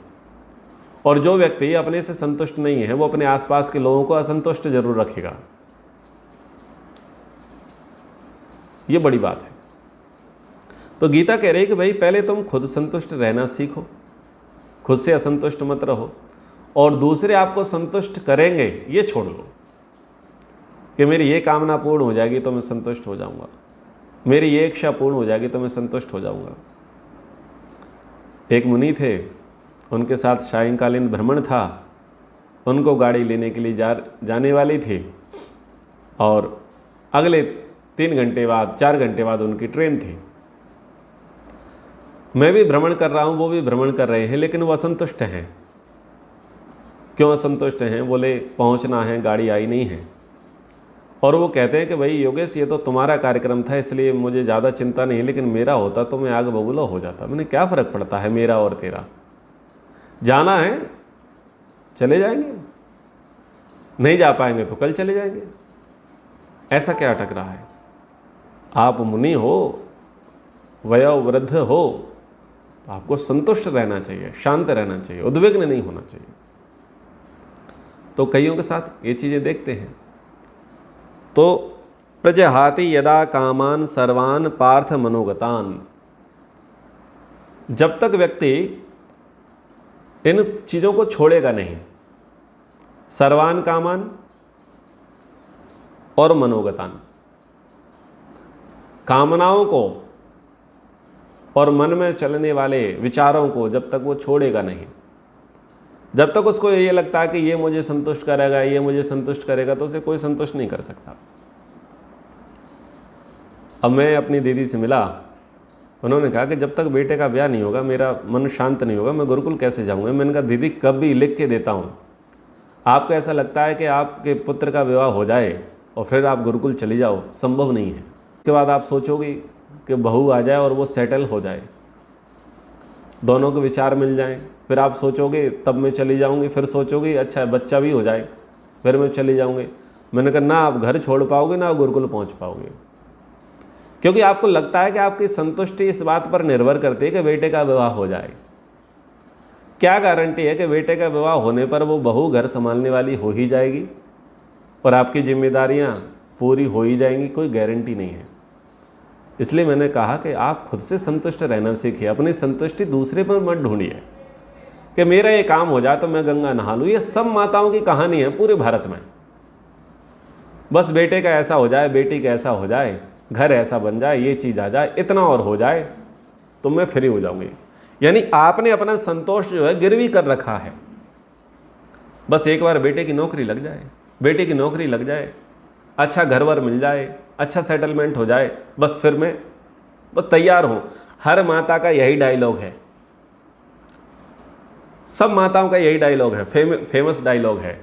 और जो व्यक्ति अपने से संतुष्ट नहीं है वो अपने आसपास के लोगों को असंतुष्ट जरूर रखेगा। ये बड़ी बात है। तो गीता कह रही है कि भाई पहले तुम खुद संतुष्ट रहना सीखो, खुद से असंतुष्ट मत रहो, और दूसरे आपको संतुष्ट करेंगे ये छोड़ लो कि मेरी ये कामना पूर्ण हो जाएगी तो मैं संतुष्ट हो जाऊंगा, मेरी ये इच्छा पूर्ण हो जाएगी तो मैं संतुष्ट हो जाऊंगा। एक मुनि थे, उनके साथ सायंकालीन भ्रमण था, उनको गाड़ी लेने के लिए जाने वाली थी, और अगले 3 घंटे बाद, 4 घंटे बाद उनकी ट्रेन थी। मैं भी भ्रमण कर रहा हूँ, वो भी भ्रमण कर रहे हैं, लेकिन वो असंतुष्ट हैं। क्यों असंतुष्ट हैं? बोले पहुँचना है, गाड़ी आई नहीं है। और वो कहते हैं कि भाई योगेश ये तो तुम्हारा कार्यक्रम था इसलिए मुझे ज़्यादा चिंता नहीं, लेकिन मेरा होता तो मैं आग बबूला हो जाता। मैंने क्या फ़र्क पड़ता है मेरा और तेरा, जाना है चले जाएंगे, नहीं जा पाएंगे तो कल चले जाएंगे, ऐसा क्या अटक रहा है? आप मुनि हो, वयोवृद्ध हो, तो आपको संतुष्ट रहना चाहिए, शांत रहना चाहिए, उद्विग्न नहीं होना चाहिए। तो कईयों के साथ ये चीज़ें देखते हैं। तो प्रजहाति यदा कामान सर्वान पार्थ मनोगतान, जब तक व्यक्ति इन चीज़ों को छोड़ेगा नहीं, सर्वान कामान और मनोगतान, कामनाओं को और मन में चलने वाले विचारों को जब तक वो छोड़ेगा नहीं, जब तक उसको ये लगता है कि ये मुझे संतुष्ट करेगा, ये मुझे संतुष्ट करेगा, तो उसे कोई संतुष्ट नहीं कर सकता। अब मैं अपनी दीदी से मिला, उन्होंने कहा कि जब तक बेटे का ब्याह नहीं होगा, मेरा मन शांत नहीं होगा, मैं गुरुकुल कैसे जाऊंगा। मैंने कहा दीदी कभी लिख के देता हूँ, आपको ऐसा लगता है कि आपके पुत्र का विवाह हो जाए और फिर आप गुरुकुल चली जाओ, संभव नहीं है। उसके बाद आप सोचोगे कि बहू आ जाए और वो सेटल हो जाए, दोनों के विचार मिल जाएं, फिर आप सोचोगे तब मैं चली जाऊंगी, फिर सोचोगे अच्छा बच्चा भी हो जाए, फिर मैं चली जाऊंगी। मैंने कहा ना आप घर छोड़ पाओगे ना आप गुरुकुल पहुंच पाओगे, क्योंकि आपको लगता है कि आपकी संतुष्टि इस बात पर निर्भर करती है कि बेटे का विवाह हो जाए। क्या गारंटी है कि बेटे का विवाह होने पर वो बहू घर संभालने वाली हो ही जाएगी और आपकी जिम्मेदारियां पूरी हो ही जाएंगी? कोई गारंटी नहीं है। इसलिए मैंने कहा कि आप खुद से संतुष्ट रहना सीखिए, अपनी संतुष्टि दूसरे पर मत ढूंढिए कि मेरा ये काम हो जाए तो मैं गंगा नहा लूँ। ये सब माताओं की कहानी है पूरे भारत में। बस बेटे का ऐसा हो जाए, बेटी का ऐसा हो जाए, घर ऐसा बन जाए, ये चीज़ आ जाए, इतना और हो जाए तो मैं फ्री हो जाऊंगी। यानी आपने अपना संतोष जो है गिरवी कर रखा है। बस एक बार बेटे की नौकरी लग जाए, बेटे की नौकरी लग जाए, अच्छा घर वर मिल जाए, अच्छा सेटलमेंट हो जाए, बस फिर मैं बस तैयार हूँ। हर माता का यही डायलॉग है, सब माताओं का यही डायलॉग है, फेमस डायलॉग है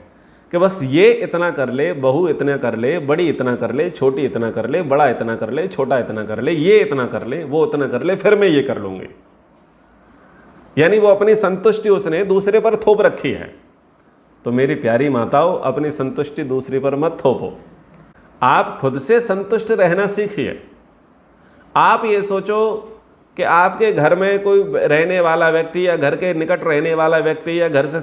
कि बस ये इतना कर ले, बहू इतना कर ले, बड़ी इतना कर ले, छोटी इतना कर ले, बड़ा इतना कर ले, छोटा इतना कर ले, ये इतना कर ले, वो इतना कर ले, फिर मैं ये कर लूँगी। यानी वो अपनी संतुष्टि उसने दूसरे पर थोप रखी है। तो मेरी प्यारी माताओं, अपनी संतुष्टि दूसरे पर मत थोपो, आप खुद से संतुष्ट रहना सीखिए। आप ये सोचो कि आपके घर में कोई रहने वाला व्यक्ति या घर के निकट रहने वाला व्यक्ति या घर से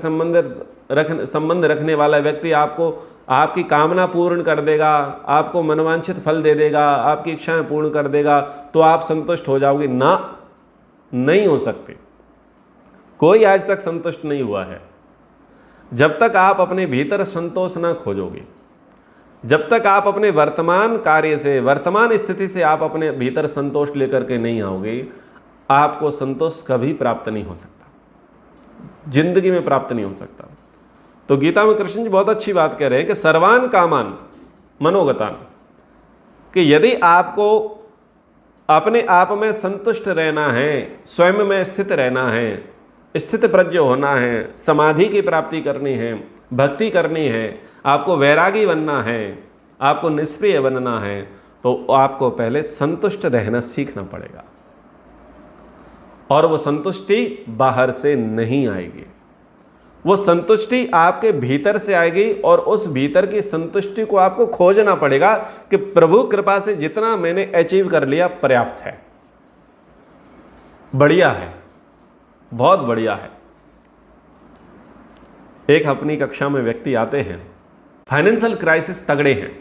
संबंध रखने वाला व्यक्ति आपको आपकी कामना पूर्ण कर देगा, आपको मनोवांछित फल दे देगा, आपकी इच्छाएं पूर्ण कर देगा तो आप संतुष्ट हो जाओगे ना, नहीं हो सकते। कोई आज तक संतुष्ट नहीं हुआ है। जब तक आप अपने भीतर संतोष ना खोजोगे, जब तक आप अपने वर्तमान कार्य से, वर्तमान स्थिति से आप अपने भीतर संतोष लेकर के नहीं आओगे, आपको संतोष कभी प्राप्त नहीं हो सकता, जिंदगी में प्राप्त नहीं हो सकता। तो गीता में कृष्ण जी बहुत अच्छी बात कह रहे हैं कि सर्वान कामान मनोगतान, कि यदि आपको अपने आप में संतुष्ट रहना है, स्वयं में स्थित रहना है, स्थित प्रज्ञ होना है, समाधि की प्राप्ति करनी है, भक्ति करनी है, आपको वैरागी बनना है, आपको निष्क्रिय बनना है, तो आपको पहले संतुष्ट रहना सीखना पड़ेगा। और वो संतुष्टि बाहर से नहीं आएगी, वो संतुष्टि आपके भीतर से आएगी। और उस भीतर की संतुष्टि को आपको खोजना पड़ेगा कि प्रभु कृपा से जितना मैंने अचीव कर लिया पर्याप्त है, बढ़िया है, बहुत बढ़िया है। एक अपनी कक्षा में व्यक्ति आते हैं, फाइनेंशियल क्राइसिस तगड़े हैं,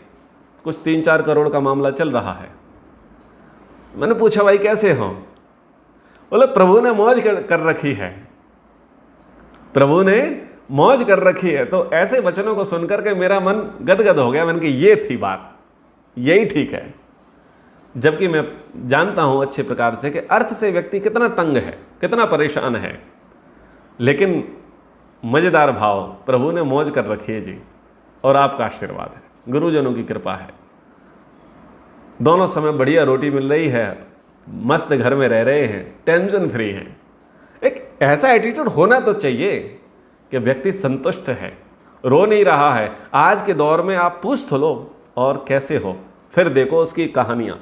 कुछ 3-4 करोड़ का मामला चल रहा है। मैंने पूछा भाई कैसे हो? बोले प्रभु ने मौज कर रखी है, प्रभु ने मौज कर रखी है। तो ऐसे वचनों को सुनकर के मेरा मन गदगद हो गया। मैंने कहा ये थी बात, यही ठीक है। जबकि मैं जानता हूं अच्छे प्रकार से कि अर्थ से व्यक्ति कितना तंग है, कितना परेशान है, लेकिन मजेदार भाव, प्रभु ने मौज कर रखी है जी, और आपका आशीर्वाद है, गुरुजनों की कृपा है, दोनों समय बढ़िया रोटी मिल रही है, मस्त घर में रह रहे हैं, टेंशन फ्री हैं। एक ऐसा एटीट्यूड होना तो चाहिए कि व्यक्ति संतुष्ट है, रो नहीं रहा है। आज के दौर में आप पूछ तो लो और कैसे हो, फिर देखो उसकी कहानियां।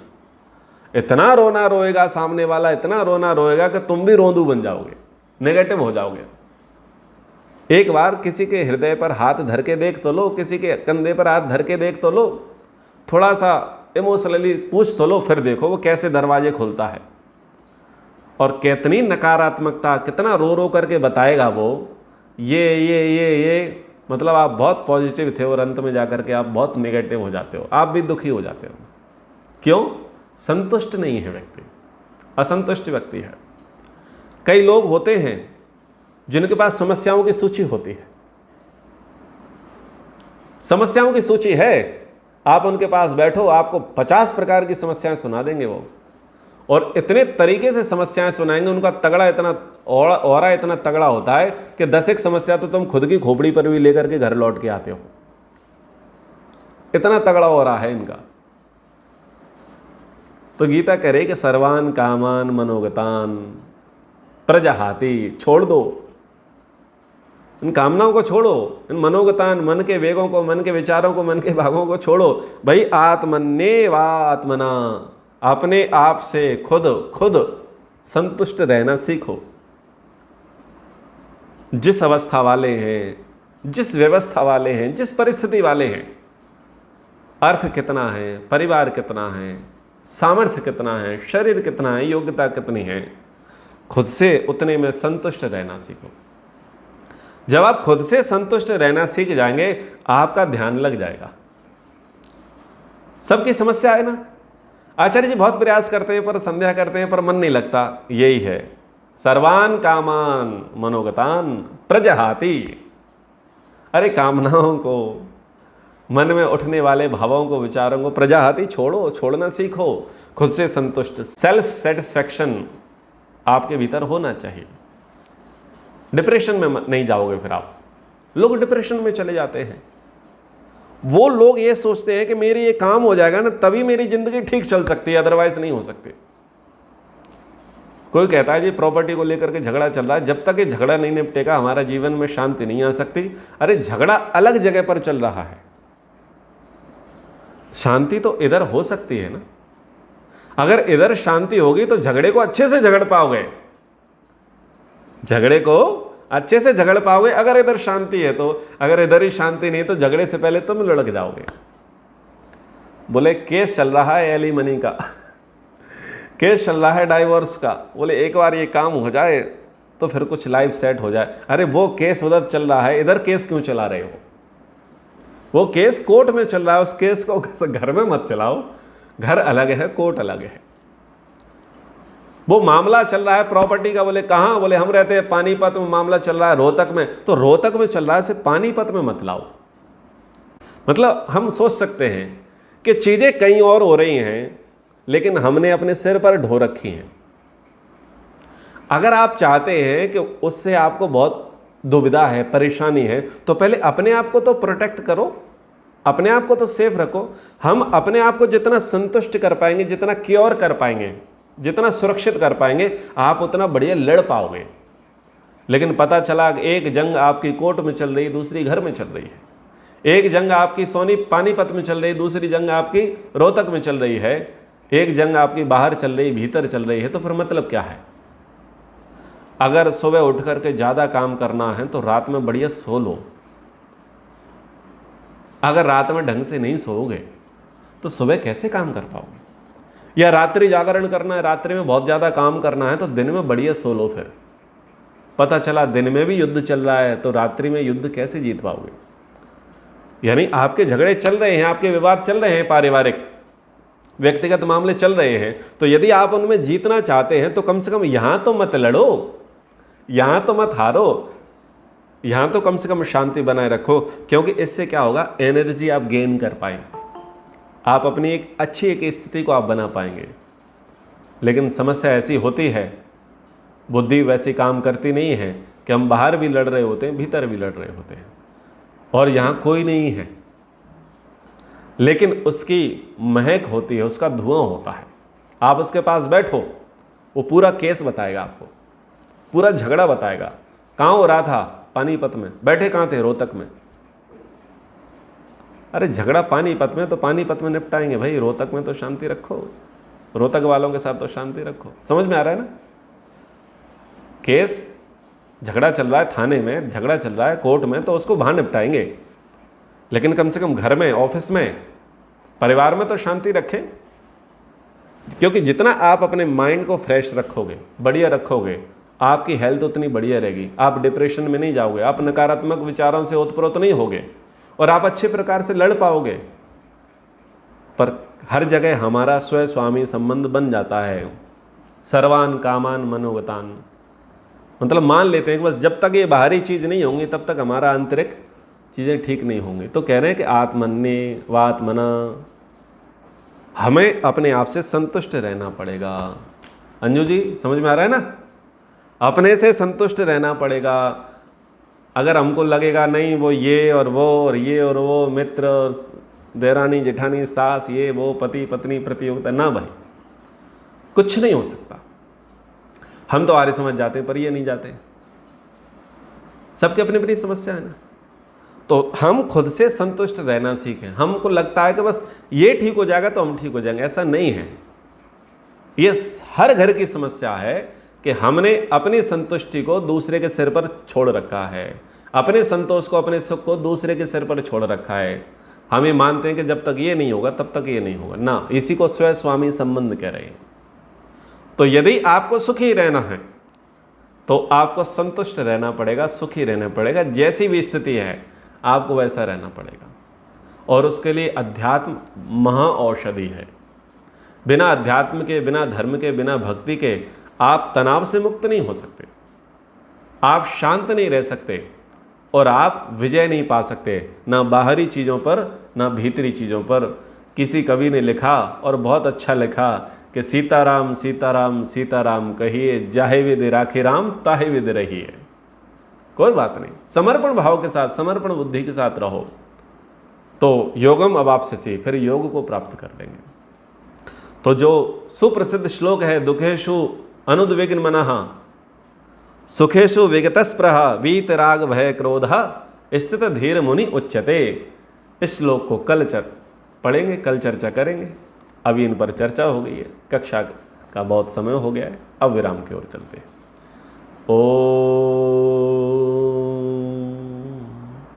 इतना रोना रोएगा सामने वाला, इतना रोना रोएगा कि तुम भी रोंदू बन जाओगे, नेगेटिव हो जाओगे। एक बार किसी के हृदय पर हाथ धर के देख तो लो, किसी के कंधे पर हाथ धर के देख तो लो, थोड़ा सा इमोशनली पूछ तो लो, फिर देखो वो कैसे दरवाजे खोलता है और कितनी नकारात्मकता, कितना रो रो करके बताएगा वो, ये मतलब आप बहुत पॉजिटिव थे और अंत में जाकर के आप बहुत नेगेटिव हो जाते हो, आप भी दुखी हो जाते हो। क्यों? संतुष्ट नहीं है व्यक्ति, असंतुष्ट व्यक्ति है। कई लोग होते हैं जिनके पास समस्याओं की सूची होती है, समस्याओं की सूची है, आप उनके पास बैठो, आपको 50 प्रकार की समस्याएं सुना देंगे वो, और इतने तरीके से समस्याएं सुनाएंगे, उनका तगड़ा इतना औरा इतना तगड़ा होता है कि 10 समस्या तो तुम खुद की खोपड़ी पर भी लेकर के घर लौट के आते हो, इतना तगड़ा औरा है इनका। तो गीता कह रही कि सर्वान कामान मनोगतान प्रजहाति, छोड़ दो, इन कामनाओं को छोड़ो, इन मनोगतान, मन के वेगों को, मन के विचारों को, मन के भागों को छोड़ो। भाई आत्मन्येवात्मना, अपने आप से खुद संतुष्ट रहना सीखो। जिस अवस्था वाले हैं, जिस व्यवस्था वाले हैं, जिस परिस्थिति वाले हैं, अर्थ कितना है, परिवार कितना है, सामर्थ्य कितना है, शरीर कितना है, योग्यता कितनी है, खुद से उतने में संतुष्ट रहना सीखो। जब आप खुद से संतुष्ट रहना सीख जाएंगे, आपका ध्यान लग जाएगा। सबकी समस्या है ना, आचार्य जी बहुत प्रयास करते हैं, पर संध्या करते हैं, पर मन नहीं लगता। यही है, सर्वान कामान मनोगतान प्रजहाति। अरे कामनाओं को, मन में उठने वाले भावों को, विचारों को प्रजहाति, छोड़ना सीखो। खुद से संतुष्ट, सेल्फ सेटिस्फैक्शन आपके भीतर होना चाहिए। डिप्रेशन में नहीं जाओगे फिर आप। लोग डिप्रेशन में चले जाते हैं, वो लोग ये सोचते हैं कि मेरे ये काम हो जाएगा ना तभी मेरी जिंदगी ठीक चल सकती है, अदरवाइज नहीं हो सकती। कोई कहता है जी प्रॉपर्टी को लेकर के झगड़ा चल रहा है, जब तक ये झगड़ा नहीं निपटेगा हमारा जीवन में शांति नहीं आ सकती। अरे झगड़ा अलग जगह पर चल रहा है, शांति तो इधर हो सकती है ना। अगर इधर शांति होगी तो झगड़े को अच्छे से झगड़ पाओगे, झगड़े को अच्छे से झगड़ पाओगे अगर इधर शांति है तो। अगर इधर ही शांति नहीं तो झगड़े से पहले तुम लड़क जाओगे। बोले केस चल रहा है एलिमनी का, केस चल रहा है डाइवोर्स का। बोले एक बार ये काम हो जाए तो फिर कुछ लाइफ सेट हो जाए। अरे वो केस उधर चल रहा है, इधर केस क्यों चला रहे हो? वो केस कोर्ट में चल रहा है, उस केस को घर में मत चलाओ। घर अलग है, कोर्ट अलग है। वो मामला चल रहा है प्रॉपर्टी का, बोले कहाँ? बोले हम रहते हैं पानीपत में, मामला चल रहा है रोहतक में। तो रोहतक में चल रहा है, सिर्फ पानीपत में मत लाओ। मतलब हम सोच सकते हैं कि चीजें कहीं और हो रही हैं, लेकिन हमने अपने सिर पर ढो रखी हैं। अगर आप चाहते हैं कि उससे आपको बहुत दुविधा है, परेशानी है, तो पहले अपने आप को तो प्रोटेक्ट करो, अपने आप को तो सेफ रखो। हम अपने आप को जितना संतुष्ट कर पाएंगे, जितना क्योर कर पाएंगे, जितना सुरक्षित कर पाएंगे, आप उतना बढ़िया लड़ पाओगे। लेकिन पता चला एक जंग आपकी कोर्ट में चल रही, दूसरी घर में चल रही है। एक जंग आपकी पानीपत में चल रही, दूसरी जंग आपकी रोहतक में चल रही है। एक जंग आपकी बाहर चल रही, भीतर चल रही है। तो फिर मतलब क्या है? अगर सुबह उठ करके ज़्यादा काम करना है तो रात में बढ़िया सो लो। अगर रात में ढंग से नहीं सोओगे तो सुबह कैसे काम कर पाओगे? या रात्रि जागरण करना है, रात्रि में बहुत ज़्यादा काम करना है तो दिन में बढ़िया सो लो। फिर पता चला दिन में भी युद्ध चल रहा है तो रात्रि में युद्ध कैसे जीत पाओगे? यानी आपके झगड़े चल रहे हैं, आपके विवाद चल रहे हैं, पारिवारिक व्यक्तिगत मामले चल रहे हैं, तो यदि आप उनमें जीतना चाहते हैं तो कम से कम यहां तो मत लड़ो, यहां तो मत हारो, यहां तो कम से कम शांति बनाए रखो। क्योंकि इससे क्या होगा, एनर्जी आप गेन कर पाएंगे, आप अपनी एक अच्छी एक स्थिति को आप बना पाएंगे। लेकिन समस्या ऐसी होती है, बुद्धि वैसी काम करती नहीं है कि हम बाहर भी लड़ रहे होते हैं, भीतर भी लड़ रहे होते हैं और यहाँ कोई नहीं है, लेकिन उसकी महक होती है, उसका धुआं होता है। आप उसके पास बैठो, वो पूरा केस बताएगा आपको, पूरा झगड़ा बताएगा। कहाँ हो रहा था? पानीपत में। बैठे कहाँ थे? रोहतक में। अरे झगड़ा पानीपत में तो पानीपत में निपटाएंगे भाई, रोहतक में तो शांति रखो, रोहतक वालों के साथ तो शांति रखो। समझ में आ रहा है ना? केस झगड़ा चल रहा है थाने में, झगड़ा चल रहा है कोर्ट में, तो उसको वहाँ निपटाएंगे। लेकिन कम से कम घर में, ऑफिस में, परिवार में तो शांति रखें। क्योंकि जितना आप अपने माइंड को फ्रेश रखोगे, बढ़िया रखोगे, आपकी हेल्थ उतनी बढ़िया रहेगी। आप डिप्रेशन में नहीं जाओगे, आप नकारात्मक विचारों से ओतप्रोत नहीं होगे और आप अच्छे प्रकार से लड़ पाओगे। पर हर जगह हमारा स्व स्वामी संबंध बन जाता है। सर्वान कामान मनोगतान, मतलब मान लेते हैं कि बस जब तक ये बाहरी चीज़ नहीं होंगी तब तक हमारा आंतरिक चीज़ें ठीक नहीं होंगी। तो कह रहे हैं कि आत्मन्य वात्मना, हमें अपने आप से संतुष्ट रहना पड़ेगा। अंजू जी समझ में आ रहा है ना? अपने से संतुष्ट रहना पड़ेगा। अगर हमको लगेगा नहीं वो ये और वो और ये और वो, मित्र और देरानी जेठानी, सास, ये वो, पति पत्नी प्रतियोगिता, ना भाई, कुछ नहीं हो सकता। हम तो आर्य समझ जाते हैं पर ये नहीं जाते। सबकी अपनी अपनी समस्या है ना। तो हम खुद से संतुष्ट रहना सीखें। हमको लगता है कि बस ये ठीक हो जाएगा तो हम ठीक हो जाएंगे, ऐसा नहीं है। ये हर घर की समस्या है कि हमने अपनी संतुष्टि को दूसरे के सिर पर छोड़ रखा है, अपने संतोष को, अपने सुख को दूसरे के सिर पर छोड़ रखा है। हम ये मानते हैं कि जब तक ये नहीं होगा तब तक ये नहीं होगा ना, इसी को स्वयं स्वामी संबंध कह रहे हैं। तो यदि आपको सुखी रहना है तो आपको संतुष्ट रहना पड़ेगा, सुखी रहना पड़ेगा। जैसी भी स्थिति है आपको वैसा रहना पड़ेगा, और उसके लिए अध्यात्म महा औषधि है। बिना अध्यात्म के, बिना धर्म के, बिना भक्ति के आप तनाव से मुक्त नहीं हो सकते, आप शांत नहीं रह सकते, और आप विजय नहीं पा सकते, ना बाहरी चीज़ों पर ना भीतरी चीज़ों पर। किसी कवि ने लिखा और बहुत अच्छा लिखा कि सीताराम सीताराम सीताराम कहिए, जाहे विद राखे राम ताहे विद रहिए। कोई बात नहीं, समर्पण भाव के साथ, समर्पण बुद्धि के साथ रहो तो योगम अवाप्स्यसि, फिर योग को प्राप्त कर लेंगे। तो जो सुप्रसिद्ध श्लोक है, दुखेषु अनुद्विग्न मनः सुखेषु विगतस्पृहा वीतराग भय क्रोध स्थित धीर मुनि उच्यते। इस श्लोक को कल पढ़ेंगे, कल चर्चा करेंगे। अभी इन पर चर्चा हो गई है, कक्षा का बहुत समय हो गया है, अब विराम की ओर चलते हैं।